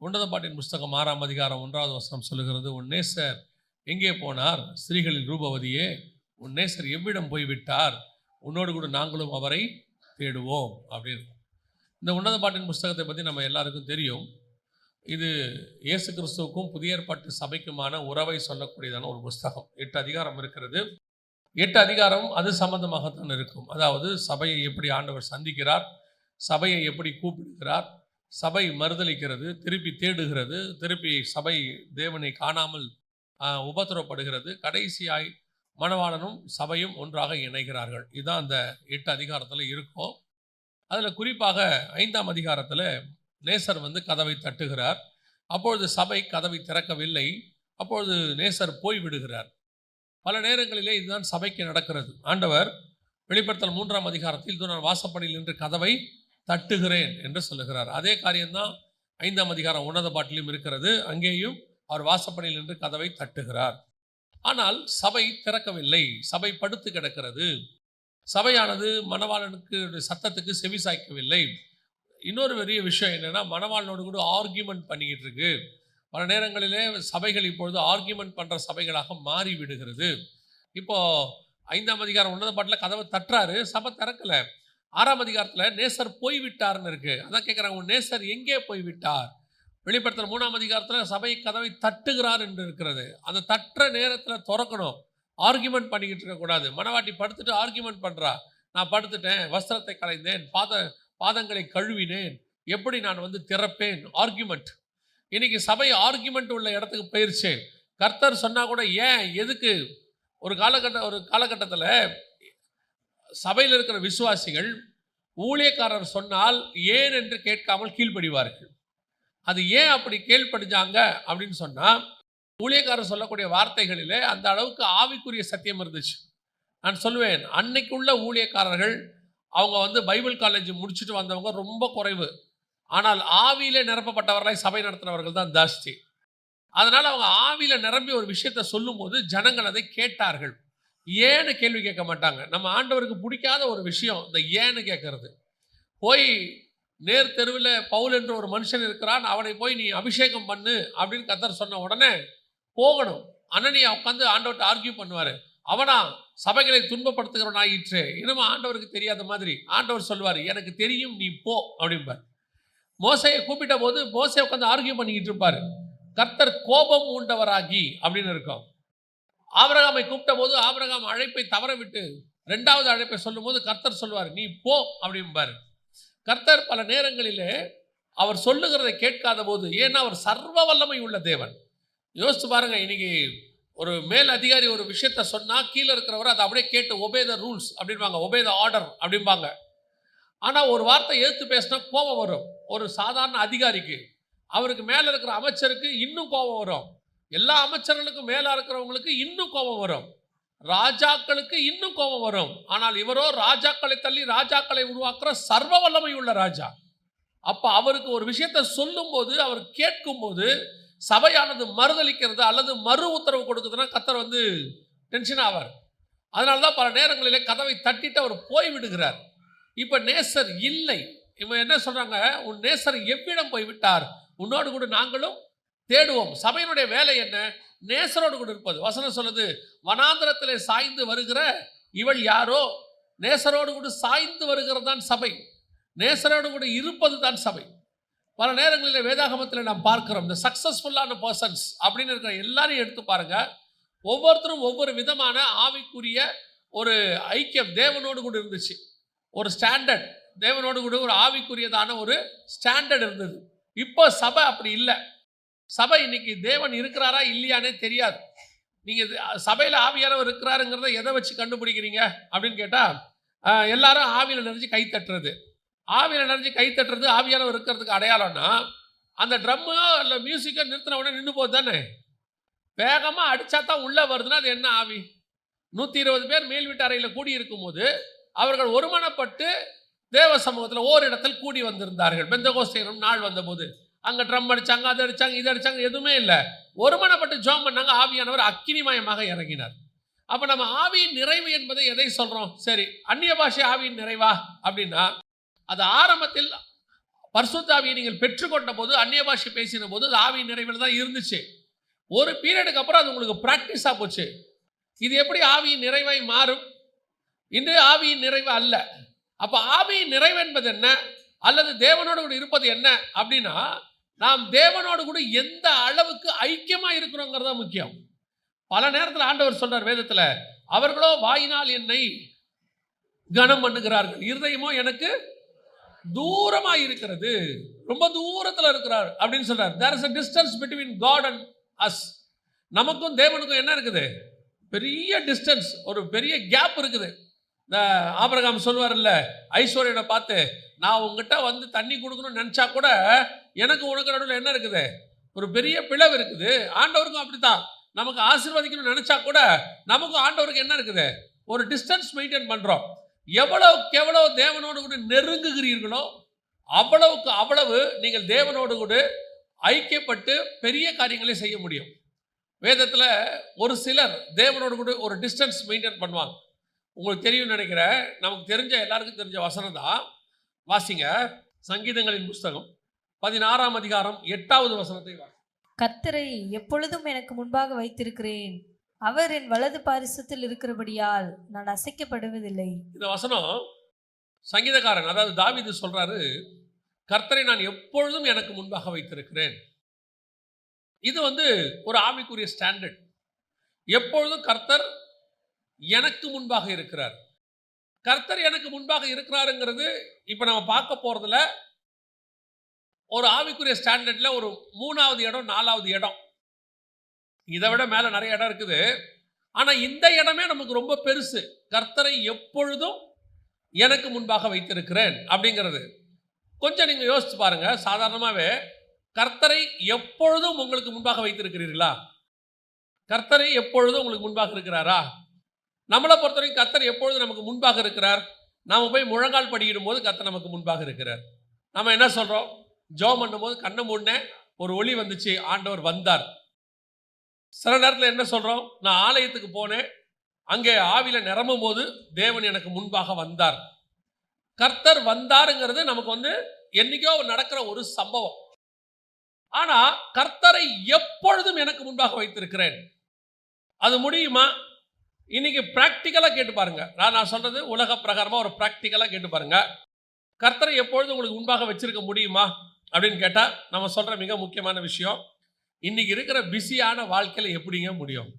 உன்னத பாட்டின் புஸ்தகம் 6ஆம் அதிகாரம் 1வது வசனம் சொல்லுகிறது, உன் நேசர் எங்கே போனார்? ஸ்திரீகளின் ரூபவதியே, உன் நேசர் எவ்விடம் போய்விட்டார்? உன்னோடு கூட நாங்களும் அவரை தேடுவோம் அப்படின்னு. இந்த உன்னத பாட்டின் புஸ்தகத்தை பற்றி நம்ம எல்லாருக்கும் தெரியும். இது இயேசு கிறிஸ்துவுக்கும் புதிய ஏற்பாட்டு சபைக்குமான உறவை சொல்லக்கூடியதான ஒரு புஸ்தகம். 8 அதிகாரம் இருக்கிறது. 8 அதிகாரம் அது சம்பந்தமாகத்தான் இருக்கும். அதாவது சபையை எப்படி ஆண்டவர் சந்திக்கிறார், சபையை எப்படி கூப்பிடுகிறார், சபை மறுதலிக்கிறது, திருப்பி தேடுகிறது, திருப்பி சபை தேவனை காணாமல் உபத்திரப்படுகிறது, கடைசியாய் மணவாளனும் சபையும் ஒன்றாக இணைகிறார்கள். இதுதான் அந்த 8 அதிகாரத்தில் இருக்கும். அதில் குறிப்பாக 5ஆம் அதிகாரத்தில் நேசர் கதவை தட்டுகிறார். அப்பொழுது சபை கதவை திறக்கவில்லை. அப்பொழுது நேசர் போய்விடுகிறார். பல நேரங்களிலே இதுதான் சபைக்கு நடக்கிறது. ஆண்டவர் வெளிப்படுத்தல் 3ஆம் அதிகாரத்தில் இது நான் வாசப்படியில் நின்று கதவை தட்டுகிறேன் என்று சொல்லுகிறார். அதே காரியம்தான் 5ஆம் அதிகாரம் உன்னத பாட்டிலும் இருக்கிறது. அங்கேயும் அவர் வாசப்படியில் நின்று கதவை தட்டுகிறார். ஆனால் சபை திறக்கவில்லை. சபை படுத்து கிடக்கிறது. சபையானது மணவாளனுக்கு சத்தத்துக்கு செவி சாய்க்கவில்லை. இன்னொரு பெரிய விஷயம் என்னென்னா, மணவாளனோடு கூட ஆர்கியூமெண்ட் பண்ணிக்கிட்டு இருக்கு. பல நேரங்களிலே சபைகள் இப்பொழுது ஆர்கியூமெண்ட் பண்ணுற சபைகளாக மாறி விடுகிறது. இப்போது 5ஆம் அதிகாரம் உன்னத பாட்டில் கதவை தட்டுறாரு, சபை திறக்கலை. 6ஆம் அதிகாரத்தில் நேசர் போய்விட்டார்னு இருக்குது. அதான் கேட்குறாங்க, உன் நேசர் எங்கே போய்விட்டார்? வெளிப்படுத்தல் 3ஆம் அதிகாரத்தில் சபை கதவை தட்டுகிறார் என்று இருக்கிறது. அந்த தட்டுற நேரத்தில் திறக்கணும். ஆர்கியூமெண்ட் பண்ணிக்கிட்டு இருக்கக்கூடாது. மணவாட்டி படுத்துட்டு ஆர்கியூமெண்ட் பண்ணுறா, நான் படுத்துட்டேன், வஸ்திரத்தை களைந்தேன், பாதங்களை கழுவினேன், எப்படி நான் திறப்பேன்? ஆர்கியூமெண்ட். இன்னைக்கு சபை ஆர்கியூமெண்ட் உள்ள இடத்துக்கு போயிருச்சு. கர்த்தர் சொன்னால் கூட ஏன் எதுக்கு? ஒரு காலகட்டத்தில் சபையில் இருக்கிற விசுவாசிகள் ஊழியக்காரர் சொன்னால் ஏன் என்று கேட்காமல் கீழ்ப்படிவார்கள். அது ஏன் அப்படி கீழ்ப்படிஞ்சாங்க அப்படின்னு சொன்னால், ஊழியக்காரர் சொல்லக்கூடிய வார்த்தைகளிலே அந்த அளவுக்கு ஆவிக்குரிய சத்தியம் இருந்துச்சு. நான் சொல்லுவேன், அன்னைக்குள்ள ஊழியக்காரர்கள் அவங்க பைபிள் காலேஜ் முடிச்சுட்டு வந்தவங்க ரொம்ப குறைவு. ஆனால் ஆவியிலே நிரப்பப்பட்டவர்களாய் சபை நடத்தினவர்கள் தான் ஜாஸ்தி. அதனால் அவங்க ஆவியில் நிரம்பி ஒரு விஷயத்தை சொல்லும்போது ஜனங்கள் அதை கேட்டார்கள். ஏன்னு கேள்வி கேட்க மாட்டாங்க. நம்ம ஆண்டவருக்கு பிடிக்காத ஒரு விஷயம் இந்த ஏன்னு கேட்கறது. போய் நேர் தெருவில் பவுல் என்று ஒரு மனுஷன் இருக்கிறான், அவனை போய் நீ அபிஷேகம் பண்ணு அப்படின்னு கர்த்தர் சொன்ன உடனே போகணும். அனனியா உட்காந்து ஆண்டவர்கிட்ட ஆர்கியூ பண்ணுவார். அவனா சபைகளை துன்பப்படுத்துகிறவன் ஆயிற்று. இன்னும் ஆண்டவருக்கு தெரியாத மாதிரி ஆண்டவர் சொல்வார், எனக்கு தெரியும், நீ போ அப்படிம்பார். மோசையை கூப்பிட்ட போது மோசை உட்காந்து ஆர்கியூ பண்ணிக்கிட்டு இருப்பார். கர்த்தர் கோபம் உண்டவராகி அப்படின்னு இருக்கும். ஆபிரகாமை கூப்பிட்ட போது ஆபிரகாம் அழைப்பை தவற விட்டு 2வது அழைப்பை சொல்லும் போது கர்த்தர் சொல்வார், நீ போ அப்படிம்பார். கர்த்தர் பல நேரங்களிலே அவர் சொல்லுகிறதை கேட்காத போது, ஏன்னா அவர் சர்வ வல்லமை உள்ள தேவன். யோசிச்சு பாருங்க, இன்னைக்கு ஒரு மேல் அதிகாரி ஒரு விஷயத்த சொன்னால் கீழே இருக்கிறவர் அதை அப்படியே கேட்டு ஒபே த ரூல்ஸ் அப்படின்பாங்க, ஒபே த ஆர்டர் அப்படிம்பாங்க. ஆனால் ஒரு வார்த்தை எதிர்த்து பேசினா கோபம் வரும். ஒரு சாதாரண அதிகாரிக்கு, அவருக்கு மேலே இருக்கிற அமைச்சருக்கு இன்னும் கோபம் வரும். எல்லா அமைச்சர்களுக்கும் மேலே இருக்கிறவங்களுக்கு இன்னும் கோபம் வரும். ராஜாக்களுக்கு இன்னும் கோபம் வரும். ஆனால் இவரோ ராஜாக்களை தள்ளி ராஜாக்களை உருவாக்குற சர்வ வல்லமை உள்ள ராஜா. அப்போ அவருக்கு ஒரு விஷயத்தை சொல்லும்போது, அவர் கேட்கும்போது சபையானது மறுதளிக்கிறது அல்லது மறு உத்தரவு கொடுக்குதுன்னா கர்த்தர் டென்ஷன் ஆவார். அதனால தான் பல நேரங்களிலே கதவை தட்டிட்டு அவர் போய் விடுகிறார். இப்போ நேசர் இல்லை. இவன் என்ன சொல்கிறாங்க, உன் நேசர் எவ்விடம் போய்விட்டார்? உன்னோடு கூட நாங்களும் தேடுவோம். சபையினுடைய வேலை என்ன? நேசரோடு கூட இருப்பது. வசனம் சொல்லுது, வனாந்திரத்திலே சாய்ந்து வருகிற இவள் யாரோ? நேசரோடு கூட சாய்ந்து வருகிறது தான் சபை. நேசரோடு கூட இருப்பது தான் சபை. பல நேரங்களில் வேதாகமத்தில் நாம் பார்க்கிறோம், இந்த சக்சஸ்ஃபுல்லான பர்சன்ஸ் அப்படின்னு இருக்கிற எல்லாரையும் எடுத்து பாருங்க. ஒவ்வொருத்தரும் ஒவ்வொரு விதமான ஆவிக்குரிய ஒரு ஐக்கியம் தேவனோடு கூட இருந்துச்சு. ஒரு ஸ்டாண்டர்ட் தேவனோடு கூட ஒரு ஆவிக்குரியதான ஒரு ஸ்டாண்டர்ட் இருந்தது. இப்போ சபை அப்படி இல்லை. சபை இன்னைக்கு தேவன் இருக்கிறாரா இல்லையானே தெரியாது. நீங்கள் சபையில் ஆவியானவர் இருக்கிறாருங்கிறத எதை வச்சு கண்டுபிடிக்கிறீங்க அப்படின்னு கேட்டால், எல்லாரும் ஆவியில் நிறைஞ்சு கை தட்டுறது. ஆவியில் நிறைஞ்சு கை தட்டுறது ஆவியானவர் இருக்கிறதுக்கு அடையாளம்னா, அந்த ட்ரம்மோ இல்லை மியூசிக்கோ நிறுத்தின உடனே நின்று போகுது தானே. வேகமாக அடித்தா தான் உள்ளே வருதுன்னா அது என்ன ஆவி? 120 பேர் மேல் வீட்டு அறையில் கூடி இருக்கும்போது அவர்கள் ஒருமனப்பட்டு தேவ சமூகத்தில் ஓரிடத்தில் கூடி வந்திருந்தார்கள். பெந்தகோஸ்தே நாள் வந்தபோது அங்கே ட்ரம் அடித்தாங்க, அதை அடித்தாங்க, இதை அடித்தாங்க, எதுவுமே இல்லை. ஒருமனப்பட்டு ஜெபம் பண்ணாங்க. ஆவியானவர் அக்கினிமயமாக இறங்கினார். அப்போ நம்ம ஆவியின் நிறைவு என்பதை எதை சொல்கிறோம்? சரி, அந்நிய பாஷை ஆவியின் நிறைவா அப்படின்னா, அது ஆரம்பத்தில் பரிசுத்த ஆவியை நீங்கள் பெற்றுக்கொண்ட போது, அந்நிய பாஷை பேசின போது அது ஆவியின் நிறைவில் தான் இருந்துச்சு. ஒரு பீரியடுக்கு அப்புறம் அது உங்களுக்கு ப்ராக்டிஸாக போச்சு. இது எப்படி ஆவியின் நிறைவாய் மாறும்? இன்று ஆவியின் நிறைவு அல்ல. அப்போ ஆவியின் நிறைவு என்பது என்ன, அல்லது தேவனோடு கூட இருப்பது என்ன அப்படின்னா, நாம் தேவனோடு கூட எந்த அளவுக்கு ஐக்கியமாக இருக்கிறோங்கிறது தான் முக்கியம். பல நேரத்தில் ஆண்டவர் சொல்றார் வேதத்தில், அவர்களோ வாயினால் என்னை கனம் பண்ணுகிறார்கள், இருதயமோ எனக்கு தூரமாக இருக்கிறது, ரொம்ப தூரத்தில் இருக்கிறார் அப்படின்னு சொல்றார். there is a distance between God and us. நமக்கும் தேவனுக்கும் என்ன இருக்குது? பெரிய டிஸ்டன்ஸ், ஒரு பெரிய கேப் இருக்குது. இந்த ஆபிரகாம் சொல்வார்ல ஐஸ்வர்யனை பார்த்து, நான் உங்ககிட்ட வந்து தண்ணி கொடுக்கணும்னு நினச்சா கூட எனக்கு உனக்கு நடுவில் என்ன இருக்குது? ஒரு பெரிய பிளவு இருக்குது. ஆண்டவருக்கும் அப்படித்தான். நமக்கு ஆசீர்வதிக்கணும்னு நினச்சா கூட நமக்கும் ஆண்டவருக்கு என்ன இருக்குது? ஒரு டிஸ்டன்ஸ் மெயின்டைன் பண்ணுறோம். எவ்வளவுக்கு எவ்வளவு தேவனோடு கூட நெருங்குகிறீர்களோ அவ்வளவுக்கு அவ்வளவு நீங்கள் தேவனோடு கூட ஐக்கியப்பட்டு பெரிய காரியங்களை செய்ய முடியும். வேதத்தில் ஒரு சிலர் தேவனோடு கூட ஒரு டிஸ்டன்ஸ் மெயின்டைன் பண்ணுவாங்க. உங்களுக்கு தெரியும் நினைக்கிறேன், நமக்கு தெரிஞ்ச எல்லாருக்கும் தெரிஞ்ச வசனம் தான். வாசிங்க, சங்கீதங்களின் புஸ்தகம் 16ஆம் அதிகாரம் 8வது வசனத்தை வாசி. கர்த்தரை எப்பொழுதும் எனக்கு முன்பாக வைத்திருக்கிறேன், அவர் என் வலது பாரிசத்தில் இருக்கிறபடியால் நான் அசைக்கப்படுவதில்லை. இந்த வசனம் சங்கீதக்காரன், அதாவது தாவீது சொல்றாரு, கர்த்தரை நான் எப்பொழுதும் எனக்கு முன்பாக வைத்திருக்கிறேன். இது ஒரு ஆவிக்குரிய ஸ்டாண்டர்ட். எப்பொழுதும் கர்த்தர் எனக்கு முன்பாக இருக்கிறார். கர்த்தர் எனக்கு முன்பாக இருக்கிறாருங்கிறது இப்போ நம்ம பார்க்க போறதுல ஒரு ஆவிக்குரிய ஸ்டாண்டர்ட்ல ஒரு 3வது இடம், 4வது இடம். இதை விட மேலே நிறைய இடம் இருக்குது. ஆனால் இந்த இடமே நமக்கு ரொம்ப பெருசு. கர்த்தரை எப்பொழுதும் எனக்கு முன்பாக வைத்திருக்கிறேன் அப்படிங்கிறது கொஞ்சம் நீங்கள் யோசிச்சு பாருங்க. சாதாரணமாகவே கர்த்தரை எப்பொழுதும் உங்களுக்கு முன்பாக வைத்திருக்கிறீர்களா? கர்த்தரை எப்பொழுதும் உங்களுக்கு முன்பாக இருக்கிறாரா? நம்மளை பொறுத்தவரைக்கும் கர்த்தர் எப்பொழுதும் நமக்கு முன்பாக இருக்கிறார். நாம் போய் முழங்கால் படியிடும் போது கர்த்தர் நமக்கு முன்பாக இருக்கிறார். நம்ம என்ன சொல்கிறோம்? ஜெபம் பண்ணும்போது கண்ணை மூடின ஒரு ஒளி வந்துச்சு, ஆண்டவர் வந்தார். சில நேரத்தில் என்ன சொல்கிறோம்? நான் ஆலயத்துக்கு போனேன், அங்கே ஆவியில் நிரம்பும் போது தேவன் எனக்கு முன்பாக வந்தார். கர்த்தர் வந்தாருங்கிறது நமக்கு என்னைக்கோ நடக்கிற ஒரு சம்பவம். ஆனால் கர்த்தரை எப்பொழுதும் எனக்கு முன்பாக வைத்திருக்கிறேன், அது முடியுமா? இன்னைக்கு ப்ராக்டிக்கலாக கேட்டு பாருங்க. நான் சொல்றது உலக பிரகாரமாக ஒரு ப்ராக்டிக்கலாக கேட்டு பாருங்க. கர்த்தரை எப்பொழுதும் உங்களுக்கு முன்பாக வச்சிருக்க முடியுமா அப்படின்னு கேட்டால் நம்ம சொல்கிற மிக முக்கியமான விஷயம், இன்னைக்கு இருக்கிற பிஸியான வாழ்க்கையில் எப்படிங்க முடியும்?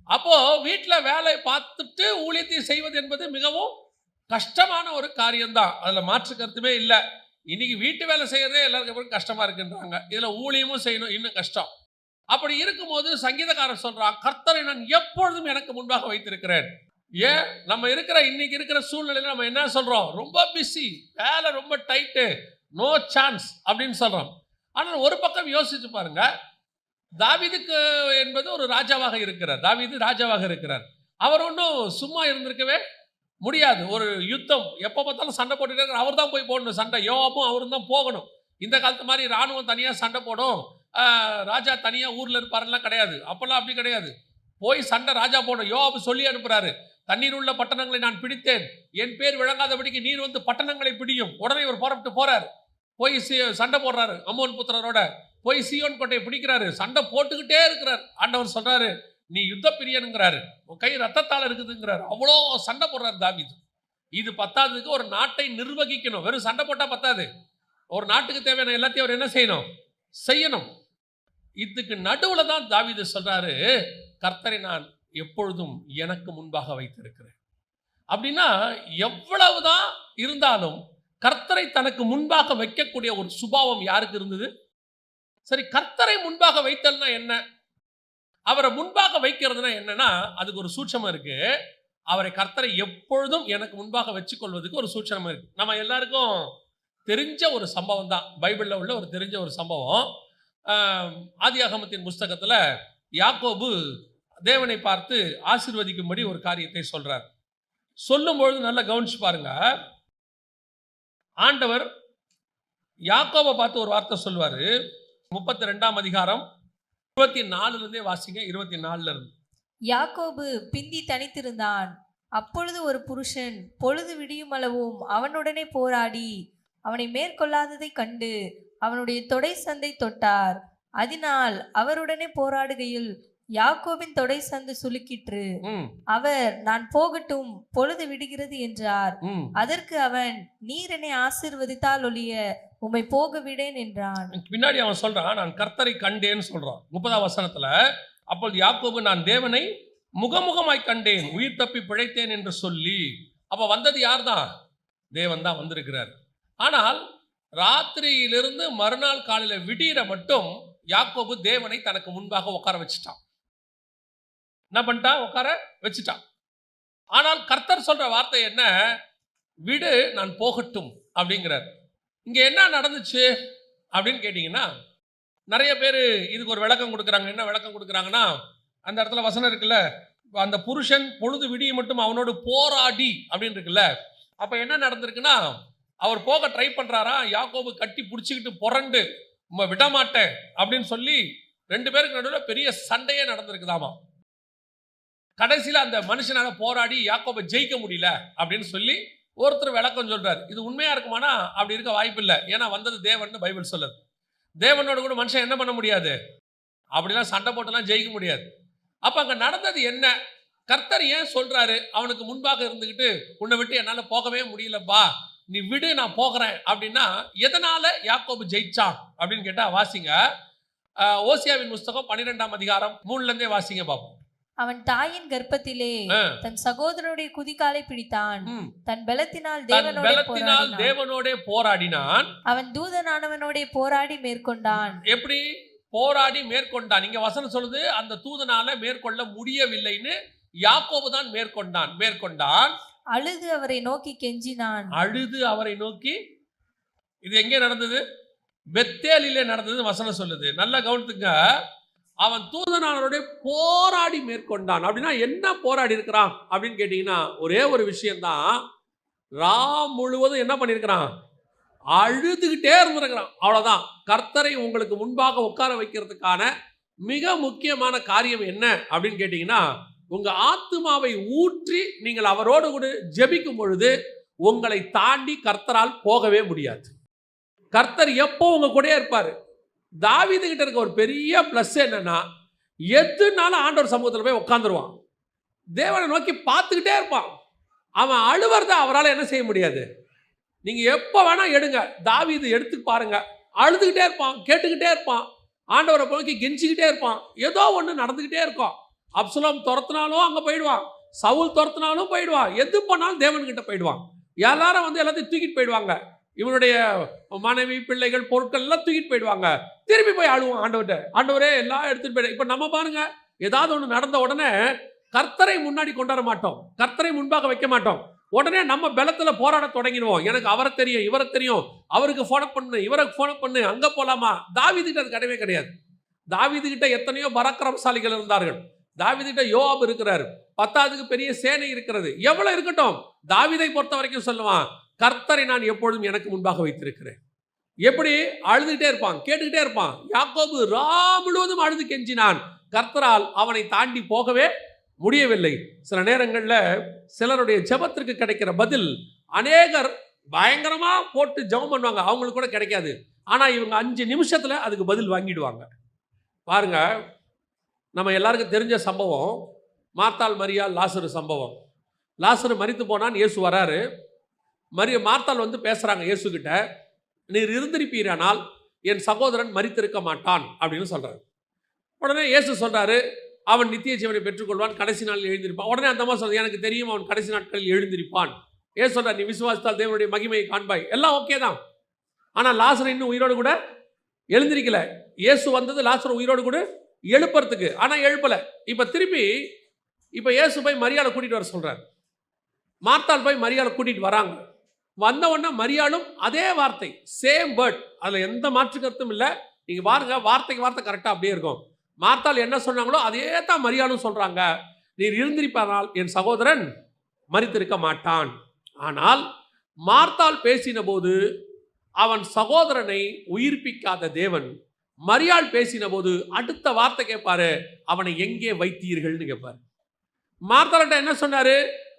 அப்போது வீட்டில் வேலை பார்த்துட்டு ஊழியத்தை செய்வது என்பது மிகவும் கஷ்டமான ஒரு காரியம்தான், அதில் மாற்று கருத்துமே இல்லை. இன்னைக்கு வீட்டு வேலை செய்யறதே எல்லாருக்கும் கஷ்டமாக இருக்குன்றாங்க, இதில் ஊழியமும் செய்யணும், இன்னும் கஷ்டம். அப்படி இருக்கும்போது சங்கீதக்காரர் சொல்றான், கர்த்தரை நான் எப்பொழுதும் எனக்கு முன்பாக வைத்திருக்கிறேன். ஏன் நம்ம இன்னைக்கு இருக்கிற சூழ்நிலையில் நம்ம என்ன சொல்றோம்? ரொம்ப பிஸி, வேலை ரொம்ப டைட்டு, நோ சான்ஸ் அப்படின்னு சொல்றோம். ஆனால் ஒரு பக்கம் யோசிச்சு பாருங்க, தாவீதுக்கு என்பது ஒரு ராஜாவாக இருக்கிறார். தாவீது ராஜாவாக இருக்கிறார். அவர் ஒன்றும் சும்மா இருந்திருக்கவே முடியாது. ஒரு யுத்தம் எப்போ பார்த்தாலும் சண்டை போட்டுட்டே இருக்கிற, அவர் தான் போய் போடணும் சண்டை. யோவாபும் அவரும் தான் போகணும். இந்த காலத்து மாதிரி இராணுவம் தனியாக சண்டை போடும், ராஜா தனியாக ஊரில் இருப்பாரெல்லாம் கிடையாது. அப்போல்லாம் அப்படி கிடையாது. போய் சண்டை ராஜா போடும். யோவாபு சொல்லி அனுப்புறாரு, தண்ணீர் உள்ள பட்டணங்களை நான் பிடித்தேன், என் பேர் விளங்காதபடிக்கு நீர் பட்டணங்களை பிடியும். உடனே இவர் புறப்பட்டு போறாரு, போய் சண்டை போடுறாரு. அம்மோன் புத்திரரோட போய் சீயோன் கோட்டையை பிடிக்கிறாரு. சண்டை போட்டுக்கிட்டே இருக்கிறார். ஆண்டவர் சொல்றாரு, நீ யுத்த பிரியனுங்கிறாரு, உன் கை ரத்தத்தால் இருக்குதுங்கிறாரு. அவ்வளோ சண்டை போடுறாரு தாவீது. இது பத்தாததுக்கு ஒரு நாட்டை நிர்வகிக்கணும். வெறும் சண்டை போட்டால் பத்தாது, ஒரு நாட்டுக்கு தேவையான எல்லாத்தையும் அவர் என்ன செய்யணும். இதுக்கு நடுவில் தான் தாவீது சொல்றாரு, கர்த்தரை நான் எப்பொழுதும் எனக்கு முன்பாக வைத்திருக்கிறேன். அப்படின்னா எவ்வளவுதான் இருந்தாலும் கர்த்தரை தனக்கு முன்பாக வைக்கக்கூடிய ஒரு சுபாவம் யாருக்கு இருந்தது? சரி, கர்த்தரை முன்பாக வைத்தல்னா என்ன? அவரை முன்பாக வைக்கிறதுனா என்னன்னா, அதுக்கு ஒரு சூட்சமம் இருக்கு. கர்த்தரை எப்பொழுதும் எனக்கு முன்பாக வச்சுக்கொள்வதுக்கு ஒரு சூட்சமம் இருக்கு. நம்ம எல்லாருக்கும் தெரிஞ்ச ஒரு சம்பவம் தான், பைபிளில் உள்ள ஒரு தெரிஞ்ச ஒரு சம்பவம். ஆதியாகமத்தின் புஸ்தகத்தில் யாக்கோபு தேவனை பார்த்து ஆசீர்வதிக்கும்படி ஒரு காரியத்தை சொல்றார். சொல்லும்பொழுது நல்லா கவனிச்சு பாருங்க. ஆண்டவர் யாக்கோபை பார்த்து ஒரு வார்த்தை சொல்வாரு. 32ஆம் அதிகாரம் 24 வாசிங்க. 24 யாக்கோபு பிந்தி தனித்திருந்தான். அப்பொழுது ஒரு புருஷன் பொழுது விடியும் அளவும் அவனுடனே போராடி அவனை மேற்கொள்ளாததை கண்டு அவனுடைய தொடை சந்தை தொட்டார். அதனால் அவருடனே போராடுகையில் யாக்கோபின் தொடை சந்து சுளுக்கிற்று. அவர், நான் போகட்டும், பொழுது விடுகிறது என்றார். அதற்கு அவன், நீர் என்னை ஆசீர்வதித்தால் ஒழிய உம்மை போக விடேன் என்றான். பின்னாடி அவன் சொல்றான், நான் கர்த்தரை கண்டேன்னு சொல்றான் 30ஆம் வசனத்துல. அப்போது யாக்கோபு, நான் தேவனை முகமுகமாய் கண்டேன், உயிர் தப்பி பிழைத்தேன் என்று சொல்லி. அப்ப வந்தது யார் தான்? தேவன் தான் வந்திருக்கிறார். ஆனால் ராத்திரியிலிருந்து மறுநாள் காலையில விடியற மட்டும் யாக்கோபு தேவனை தனக்கு முன்பாக உட்கார வச்சுட்டான். என்ன பண்ணிட்டான்? உட்கார வச்சுட்டான். ஆனால் கர்த்தர் சொல்ற வார்த்தை என்ன? விடு, நான் போகட்டும் அப்படிங்கிறார். இங்க என்ன நடந்துச்சு அப்படின்னு கேட்டீங்கன்னா, நிறைய பேர் இதுக்கு ஒரு விளக்கம் கொடுக்குறாங்க. என்ன விளக்கம் கொடுக்குறாங்கன்னா, அந்த இடத்துல வசனம் இருக்குல்ல, அந்த புருஷன் பொழுது விடிய மட்டும் அவனோடு போராடி அப்படின்னு இருக்குல்ல. அப்ப என்ன நடந்திருக்குன்னா, அவர் போக ட்ரை பண்றாரா, யாக்கோபு கட்டி பிடிச்சிக்கிட்டு புரண்டு விட மாட்டேன் அப்படின்னு சொல்லி 2 பேருக்கு நடுவில் பெரிய சண்டையே நடந்திருக்குதாமா. கடைசியில் அந்த மனுஷனால போராடி யாக்கோபை ஜெயிக்க முடியல அப்படின்னு சொல்லி ஒருத்தர் விளக்கம் சொல்றாரு. இது உண்மையா இருக்குமானா அப்படி இருக்க வாய்ப்பு இல்லை. ஏன்னா வந்தது தேவன் பைபிள் சொல்லுது. தேவனோட கூட மனுஷன் என்ன பண்ண முடியாது, அப்படிலாம் சண்டை போட்டுலாம் ஜெயிக்க முடியாது. அப்ப அங்க நடந்தது என்ன? கர்த்தர் ஏன் சொல்றாரு அவனுக்கு முன்பாக இருந்துகிட்டு, உன்னை விட்டு என்னால போகவே முடியலப்பா, நீ விடு, நான் போகிறேன் அப்படின்னா, எதனால யாக்கோபு ஜெயிச்சான் அப்படின்னு கேட்டா வாசிங்க. ஓசியாவின் புஸ்தகம் 12ஆம் அதிகாரம் 3ல இருந்தே வாசிங்க பாப்போம். அவன் தாயின் கர்ப்பத்திலே தன் சகோதரனுடைய குதிகாலை பிடித்தான். தன் பலத்தினால் தேவனோட போராடினான். அவன் தூதனானவனோட போராடி மேற்கொண்டான். எப்படி போராடி மேற்கொண்டான்? இங்க வசனம் சொல்லுது, அந்த தூதனால மேற்கொள்ள முடியவில்லைன்னு யாக்கோபு தான் மேற்கொண்டான். அழுது அவரை நோக்கி கெஞ்சினான். அழுது அவரை நோக்கி. இது எங்கே நடந்தது? பெத்தேலிலே நடந்தது வசனம் சொல்லுது. நல்லா கவனித்துங்க. அவன் தூதனானவரோட போராடி மேற்கொண்டான். அப்படின்னா என்ன போராடி இருக்கிறான் அப்படின்னு கேட்டீங்கன்னா, ஒரே ஒரு விஷயம்தான். ராம் முழுவதும் என்ன பண்ணியிருக்கிறான்? அழுதுகிட்டே இருந்திருக்கிறான். அவ்வளவுதான். கர்த்தரை உங்களுக்கு முன்பாக உட்கார வைக்கிறதுக்கான மிக முக்கியமான காரியம் என்ன அப்படின்னு கேட்டீங்கன்னா, உங்க ஆத்துமாவை ஊற்றி நீங்கள் அவரோடு கூட ஜெபிக்கும் பொழுது உங்களை தாண்டி கர்த்தரால் போகவே முடியாது. கர்த்தர் எப்போ உங்க கூட இருப்பாரு. தாவீது கிட்ட இருக்க ஒரு பெரிய பிளஸ் என்னன்னா, எதுனாலும் ஆண்டவர் சமூகத்தில் போய் உட்காந்துருவான். தேவனை நோக்கி பார்த்துக்கிட்டே இருப்பான். அவன் அழுவறத அவரால் என்ன செய்ய முடியாது. நீங்க எப்போ வேணா எடுங்க, தாவீது எடுத்து பாருங்க. அழுதுகிட்டே இருப்பான், கேட்டுக்கிட்டே இருப்பான், ஆண்டவரை நோக்கி கெஞ்சிக்கிட்டே இருப்பான். ஏதோ ஒன்று நடந்துகிட்டே இருக்கும். அப்சலோம் துரத்தினாலும் அங்கே போயிடுவான், சவுல் துரத்தினாலும் போயிடுவான், எது பண்ணாலும் தேவன்கிட்ட போயிடுவான். எல்லாரும் வந்து எல்லாத்தையும் தூக்கிட்டு போயிடுவாங்க. இவனுடைய மனைவி, பிள்ளைகள், பொருட்கள் எல்லாம் தூக்கிட்டு போயிடுவாங்க. திரும்பி போய் ஆளுவான் ஆண்டவர்கிட்ட. ஆண்டவரே எல்லாம் எடுத்துட்டு போயிடு. இப்போ நம்ம பாருங்க, ஏதாவது ஒன்று நடந்த உடனே கர்த்தரை முன்னாடி கொண்டாட மாட்டோம், கர்த்தரை முன்பாக வைக்க மாட்டோம். உடனே நம்ம பலத்தில் போராட தொடங்கிடுவோம். எனக்கு அவரை தெரியும், இவரை தெரியும், அவருக்கு ஃபோன் பண்ணு, இவருக்கு ஃபோன் பண்ணு, அங்கே போகலாமா. தாவீதுகிட்ட அது கிடையவே கிடையாது. தாவீதுகிட்ட எத்தனையோ பராக்கிரமசாலிகள் இருந்தார்கள். தாவீதுகிட்ட யோவாப் இருக்கிறார், 10க்கு பெரிய சேனை இருக்கிறது. எவ்வளவு இருக்கட்டும், தாவீதை பொறுத்த வரைக்கும் சொல்லுவான், கர்த்தரை நான் எப்பொழுதும் எனக்கு முன்பாக வைத்திருக்கிறேன். எப்படி அழுதுகிட்டே இருப்பான், கேட்டுக்கிட்டே இருப்பான். யாக்கோபு ரா முழுவதும் அழுது கெஞ்சினான். கர்த்தரால் அவனை தாண்டி போகவே முடியவில்லை. சில நேரங்களில் சிலருடைய ஜெபத்திற்கு கிடைக்கிற பதில் அநேகர் பயங்கரமா போட்டு ஜெபம் பண்ணுவாங்க, அவங்களுக்கு கூட கிடைக்காது. ஆனா இவங்க 5 நிமிஷத்துல அதுக்கு பதில் வாங்கிடுவாங்க. பாருங்க, நம்ம எல்லாருக்கும் தெரிஞ்ச சம்பவம், மார்த்தாள் மரியாள் லாசரு சம்பவம். லாசரு மரித்து போனான், இயேசு வராரு. மார்த்தாள் வந்து பேசுறாங்க இயேசு கிட்ட, நீர் இருந்திருப்பீரானால் என் சகோதரன் மரித்திருக்க மாட்டான் அப்படின்னு சொல்றாரு. உடனே இயேசு சொல்றாரு, அவன் நித்திய ஜீவனை பெற்றுக்கொள்வான், கடைசி நாளில் எழுந்திருப்பான். உடனே அந்த மாதிரி சொல்றது, எனக்கு தெரியும் அவன் கடைசி நாட்களில் எழுந்திருப்பான். ஏன் சொல்றார், நீ விசுவாசித்தால் தேவனுடைய மகிமையை காண்பாய். எல்லாம் ஓகே தான். ஆனால் லாசரு இன்னும் உயிரோடு கூட எழுந்திருக்கல. இயேசு வந்தது லாசரு உயிரோடு கூட எழுப்புறதுக்கு, ஆனால் எழுப்பல. இப்போ இயேசு போய் மரியாதை கூட்டிட்டு வர சொல்றாரு. மார்த்தாள் போய் மரியாதை கூட்டிட்டு வராங்க. வந்த உடனே மரியாளும் அதே வார்த்தை, சேம் வேர்ட், அதில் எந்த மாற்று கருத்தும் இல்லை. நீங்கள் பாருங்க, வார்த்தைக்கு வார்த்தை கரெக்டாக அப்படியே இருக்கும். மார்த்தாள் என்ன சொன்னாங்களோ அதே தான் மரியாளும் சொல்றாங்க. நீர் இருந்திருப்பானால் என் சகோதரன் மரித்திருக்க மாட்டான். ஆனால் மார்த்தாள் பேசின போது அவன் சகோதரனை உயிர்ப்பிக்காத தேவன், மரியாள் பேசின போது அடுத்த வார்த்தை கேட்பாரு, அவனை எங்கே வைத்தீர்கள்னு கேட்பாரு. மார்த்தாள்கிட்ட என்ன சொன்னாரு,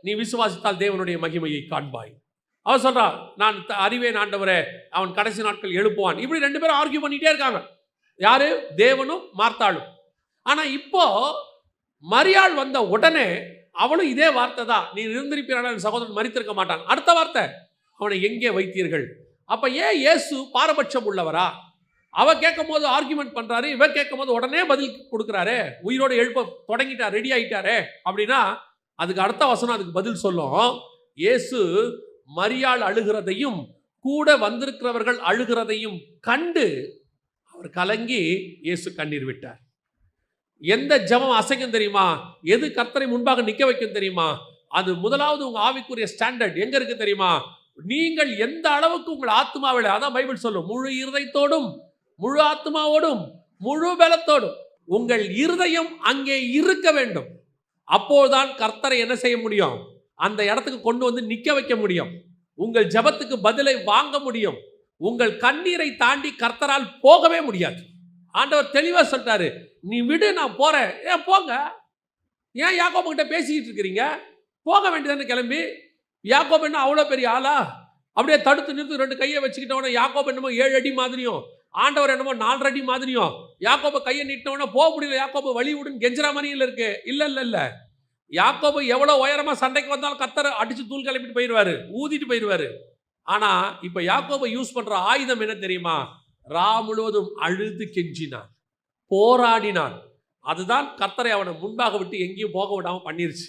நீ விசுவாசித்தால் தேவனுடைய மகிமையை காண்பாய். அவன் சொல்றான், நான் அறிவேன் ஆண்டவரே, அவன் கடைசி நாட்கள் எழுப்புவான். இப்படி 2 பேரும் ஆர்கியூ பண்ணிட்டே இருக்காங்க. யாரு? தேவனும் மார்த்தாளும். ஆனா இப்போ மரியாள் வந்த உடனே அவளும் இதே வார்த்தை தான், நீ இருந்திருப்பீரான சகோதரன் மரித்திருக்க மாட்டான். அடுத்த வார்த்தை, அவனை எங்கே வைத்தீர்கள்? அப்ப ஏன் இயேசு பாரபட்சம் உள்ளவரா? அவ கேட்கும் போது ஆர்கியூமெண்ட் பண்றாரு, இவ கேட்கும் போது உடனே பதில் கொடுக்கிறாரு, உயிரோடு எழுப்ப தொடங்கிட்டார், ரெடி ஆயிட்டாரே அப்படின்னா அதுக்கு அடுத்த வசனம் அதுக்கு பதில் சொல்லும். இயேசு மரியாள் அழுகிறதையும் கூட வந்திருக்கிறவர்கள் அழுகிறதையும் கண்டு அவர் கலங்கி இயேசு கண்ணீர் விட்டார். எந்த ஜெபம் அசைக்கும் தெரியுமா? எது கர்த்தரை முன்பாக நிற்க வைக்கும் தெரியுமா? அது முதலாவது உங்க ஆவிக்குரிய ஸ்டாண்டர்ட் எங்க இருக்கு தெரியுமா? நீங்கள் எந்த அளவுக்கு உங்கள் ஆத்மாவில, அதான் பைபிள் சொல்லும், முழு இருதயத்தோடும் முழு ஆத்மாவோடும் முழு பலத்தோடும் உங்கள் இருதயம் அங்கே இருக்க வேண்டும். அப்போதுதான் கர்த்தரை என்ன செய்ய முடியும்? அந்த இடத்துக்கு கொண்டு வந்து நிற்க வைக்க முடியும். உங்கள் ஜெபத்துக்கு பதிலை வாங்க முடியும். உங்கள் கண்ணீரை தாண்டி கர்த்தரால் போகவே முடியாது. ஆண்டவர் தெளிவாக சொல்லிட்டாரு, நீ விடு, நான் போறேன். ஏன் போங்க? ஏன் யாக்கோபு கிட்ட பேசிக்கிட்டு இருக்கிறீங்க? போக வேண்டியதானே கிளம்பி. யாக்கோபு என்ன அவ்வளோ பெரிய ஆளா? அப்படியே தடுத்து நிறுத்து 2 கையை வச்சுக்கிட்டவன யாக்கோபு என்னமோ 7 அடி மாதிரியும், ஆண்டவர் என்னமோ 4 அடி மாதிரியும். யாக்கோபு கையை நீட்டவன போக முடியல, யாக்கோபு வழி விடுன்னு கெஞ்சரா மாதிரியில் இருக்கு. இல்லை, யாக்கோபு எவ்வளோ உயரமா சண்டைக்கு வந்தாலும் கர்த்தரை அடிச்சு தூள் கிளப்பிட்டு போயிடுவாரு, ஊதிட்டு போயிடுவாரு. ஆனா இப்ப யாக்கோபு யூஸ் பண்ற ஆயுதம் என்ன தெரியுமா? ரா முழுவதும் அழுது கெஞ்சினான், போராடினான். அதுதான் கர்த்தரை அவனை முன்பாக விட்டு எங்கேயும் போக விடாம பண்ணிருச்சு.